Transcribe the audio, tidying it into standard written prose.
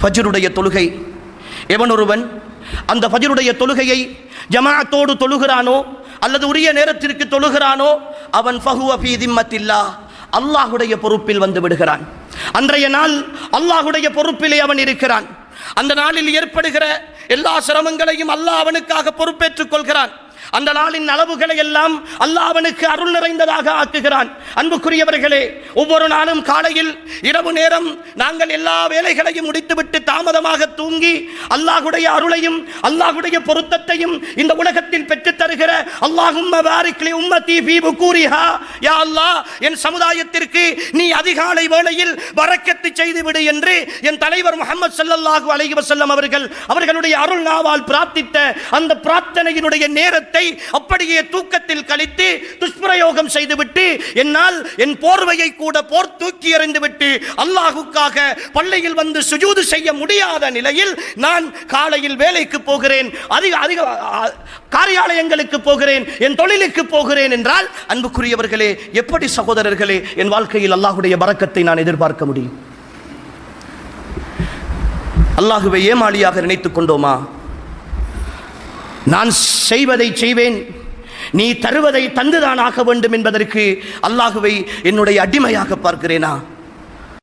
ஃபஜ்ருடைய தொழுகை. எவனொருவன் அந்த ஃபஜ்ருடைய தொழுகையை ஜமாஅத்தோடு தொழுகிறானோ அல்லது உரிய நேரத்திற்கு தொழுகிறானோ அவன் ஃபஹுவ ஃபீ திம்மத்தில்லாஹ், அல்லாஹ்வுடைய பொறுப்பில் வந்து விடுகிறான். அன்றைய நாள் அல்லாஹ்வுடைய பொறுப்பிலே அவன் இருக்கிறான். அந்த நாளில் ஏற்படுகிற எல்லா சிரமங்களையும் அல்லாஹ் அவனுக்காக பொறுப்பேற்றுக் கொள்கிறான். அந்த நாளின் அளவுகளை எல்லாம் அல்லாஹ் அவனுக்கு அருள் நிறைந்ததாக ஆக்குகிறான். அன்புக்குரியவர்களே, ஒவ்வொரு நாளும் காலையில் இரவு நேரம் நாங்கள் எல்லா வேலைகளையும் முடித்துவிட்டு தாமதமாக தூங்கி அல்லாஹ்வுடைய அருளையும் அல்லாஹ்வுடைய பொருத்தத்தையும் இந்த உலகத்தில் பெற்றுத் தருகிற அல்லாஹும்ம பாரிக் லி உம்மத்தி ஃபீ புகூரிஹா, யா அல்லாஹ் என் சமுதாயத்திற்கு நீ அதிகாலை வேளையில் பரக்கத்து செய்து விடு என்று என் தலைவர் முஹம்மது ஸல்லல்லாஹு அலைஹி வஸல்லம் அவர்களுடைய அருள் நாவால் பிரார்த்தித்த அந்த பிரார்த்தனையினுடைய நேரத்தை அப்படியே தூக்கத்தில் கழித்து துஷ்பிரயோகம் செய்துவிட்டு என்னால் என் போர்வையை கூட போர் தூக்கி எறிந்துவிட்டு அல்லாஹுக்காக பள்ளியில் வந்து சுஜூது செய்ய முடியாத நிலையில் நான் காலையில் வேலைக்கு போகிறேன், அதிக காரியாலயங்களுக்கு போகிறேன், என் தொழிலுக்கு போகிறேன் என்றால் அன்புக்குரியவர்களே, எப்படி சகோதரர்களே என் வாழ்க்கையில் அல்லாஹ்வுடைய பரக்கத்தை நான் எதிர்பார்க்க முடியும்? அல்லாஹ்வை ஏமாளியாக நினைத்துக் கொண்டோமா? நான் செய்வதை செய்வேன், நீ தருவதை தந்துதான் ஆக வேண்டும் என்பதற்கு அல்லாஹ்வை என்னுடைய அடிமையாக பார்க்கிறேனா?